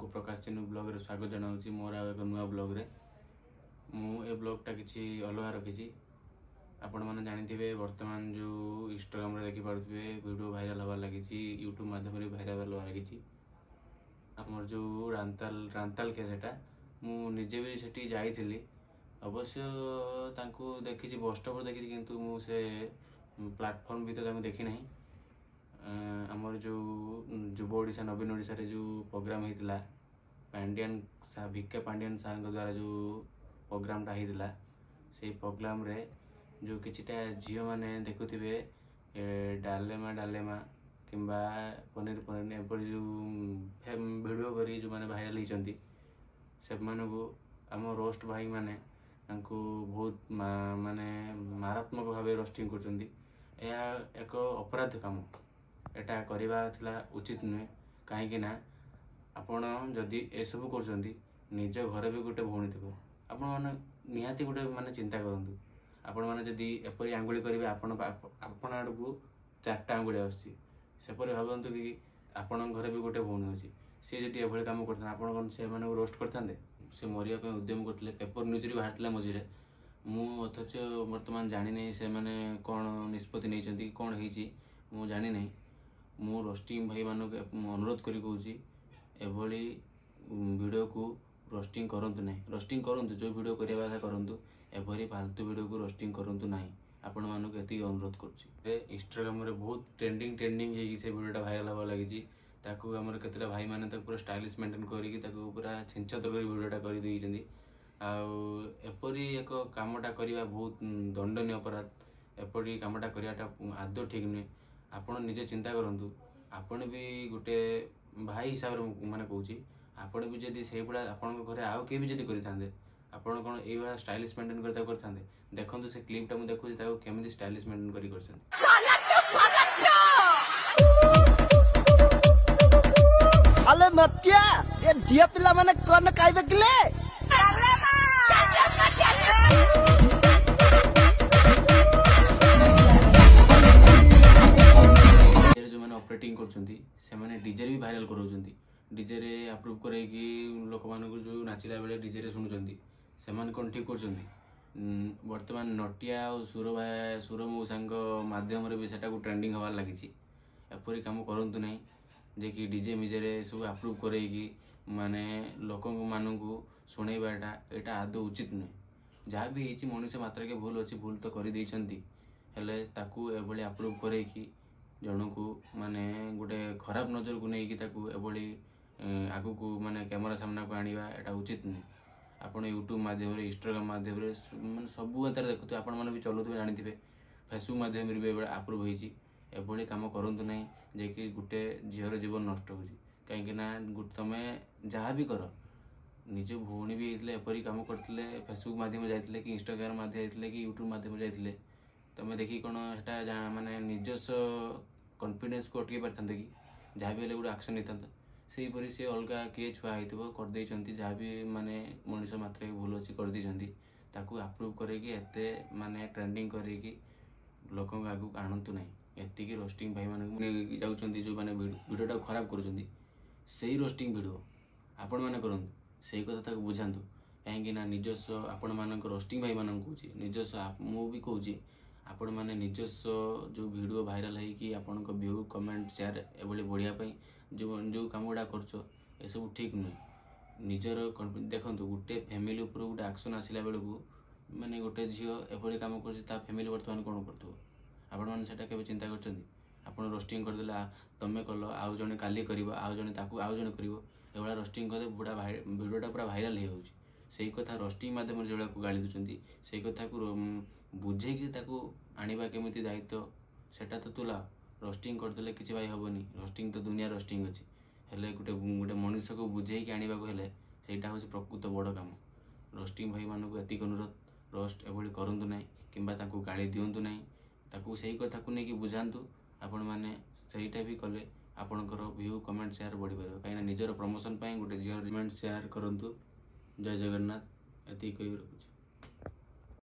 आपको प्रकाश चिन्ह ब्लॉग रे स्वागत जनाऊँगी मोर आ एक नुआ ब्लॉग रे मु ब्लॉगटा किसी अलग रखी आपण मैंने जानी वर्तमान जो इंस्टाग्राम रे देखी पारे वीडियो भाइराल हबार लगी यूट्यूब माध्यम भाइराल हबार लगी आमर जो रांताल केसेटा मुझे भी सेठी जाइली अवश्य देखी बस स्टॉप देखी किंतु मुझे प्लाटफॉर्म भी तो देखी नहीं आमर जो युव ओडिशा नवीन ओडिशा रे जो प्रोग्राम होता पांडियन भिके पांडियन सार द्वारा जो प्रोग्रामटा होता से प्रोग्राम रे जो किछिटा झील मैंने देखुवे डालेमा किंबा पनीर पनीर एपरी जो भिडियो करी जो मैंने भाइराल होती से आम रोस्ट भाई माने बहुत माने मारात्मक भाव रोस्टिंग कर एक अपराध काम एटा करवा उचित नुहे कहीं आपण जदि एसबू कर निज घर भी गोटे भौणी थी आपण मैंने निहाती गोटे माने चिंता करूँ आपण मैंने जदि एपरी आंगुली करेंगे आपण आड़ को 4टा आंगुली आसपरी भावतु कि आपण घर भी गोटे भौणी अच्छी सी जब ये कम कर से रोस्ट करते से मरिया उद्यम करते पेपर न्यूज रे बाहर मझे अथच बर्तमान जानी नहीं से मैंने कौन निष्पत्ति नहीं कौन हो जानी नहीं मु रोस्टिंग भाई मानक अनुरोध करी कहूँ एभली वीडियो को रोस्टिंग करंतु नहीं रोस्टिंग करंतु जो वीडियो करवा कथा करंतु एभली फालतू वीडियो को रोस्टिंग करंतु नहीं आपण मानक एति अनुरोध करुच्ची इंस्टाग्राम रे बहुत ट्रेंडिंग से वीडियोटा भाइराल हवा लगी ताकू आमर केतेटा भाई माने ताकू पूरा स्टाइलिश मेंटेन करिकी ताकू पूरा छिंचतर करी वीडियोटा कर देइछन्ती एपरी एक कामटा करवा बहुत दंडनीय अपराध एपरी कामटा करवाटा आदौ ठीक नुहे आपण निजे चिंता करंतु आपण भी गोटे भाई हिसाब रे माने कहूची आपण भी जदि से गुडा आपण घरे आउ के भी जदि करिथांदे आपण कोन एई वाला स्टाइलिश मेंटेन करता करथांदे देखंतु से क्लिपटा मु देखुची ताको केमिति स्टाइलिश मेंटेन करी करछन अले नत्या ये झिया पिला माने कोन काइबे किले जो मैंने ऑपरेटिंग कर डीजे भी भाइराल करोचंती डीजे रे अप्रूव करे कि लोक मानक जो नाचिला बेले डीजे रे सुनुचंती सेमान कोन ठीक करचंती वर्तमान नटिया और सुर मौसांग माध्यम रे भी सेटा को ट्रेंडिंग हवार लगी एपरी काम करंतु नहीं जे कि डीजे मिजे रे सब अप्रूव करे कि माने लोक मानू शुणेबाटा एटा आदौ उचित नुहे जहाँ भी होती मनुष्य मात्र के भूल अच्छी भूल तो कर एभली अप्रूव करे कि जन को माने गोटे खराब नजर को लेकिन एभली आगु को माने कैमरा सामना को आनिबा एटा उचित नुहे आपण यूट्यूब माध्यम इंस्टाग्राम माध्यम माने सबू अंतर देखुते आपण माने भी चलुते जानिथिबे फेसबुक माध्यम रे भी अप्रूव होईची एभली काम करंतु नहीं जे कि गोटे झीर जीवन नष्ट होची कहीं ना तमे जहाँ भी कर निज भौणी भी होते एपरी काम करते फेसबुक माध्यम जाते कि इंस्टाग्राम माध्यम जाते कि यूट्यूब माध्यम जाते तमें देखी कौन है माने निजस्व कॉन्फिडेंस को अटके पारते कि जहाँ भी गोटे एक्शन नहीं था से परी सी अलग किए छुआ होती करदे जहाँ भी माने मनुष्य मात्र भूल अच्छी करदे अप्रूव करते माने ट्रेंडिंग करके लोक आगू आणतु नहीं एतिकी रोस्टिंग भाई माने जाउछंती जो माने वीडियोटा खराब करूछंती सेही रोस्टिंग वीडियो आपण माने करंतु सेही कथा ताको बुझांतु कहीं ना निजस्व आपण मानक रोस्टिंग भाई मानक कहूची निजस्व मु भी कहूची आपण माने निजस्व जो वीडियो भाइराल है कि आपण को व्यू कमेंट शेयर एभली बढ़िया पई जो काम गुड़ा करछो ए सब ठीक नुहे निजर देखंतु गोटे फैमिली ऊपर गोटे एक्शन आसिला बेल को माने गोटे झियो एभली काम करछि ता फैमिली वर्तमान कोन करथो आपण माने सेटा केबे चिंता करछन्ती आपण रोस्टिंग करदेला तमे कल आउ जने काली करिवो आउ जने ताकू आउ जने करिवो एवला रोस्टिंग करदे बुढ़ा वीडियोटा पूरा भाइराल हो जाଉଛି सेही कथा रोस्टिंग माध्यम जो को गाली दूचंती सेही कथा को बुझे कि ताकू आनिबा केमिति दायित्व सेटा तो तुला रोस्टिंग करदेले किछि भाई हबनी रोस्टिंग तो दुनिया रोस्टिंग अछि हेले गोटे गोटे मनुष्य को बुझे कि आनिबा को हेले सेटा होछि प्रकृत बड़ काम रोस्टिंग भाई मानक एतिक अनुरोध रोस्ट एभली करंतु नहीं किंबा ताकू गाली दियंतु नहीं ताकू सही कथा को नहीं बुझातु आपण माने सहीटा भी कले आपणकर व्यू कमेंट शेयर बढ़ी पार कहीं निजर प्रमोशन गोटे झील कमेंट शेयर करंतु जय जगन्नाथ एति कही रखुଛି।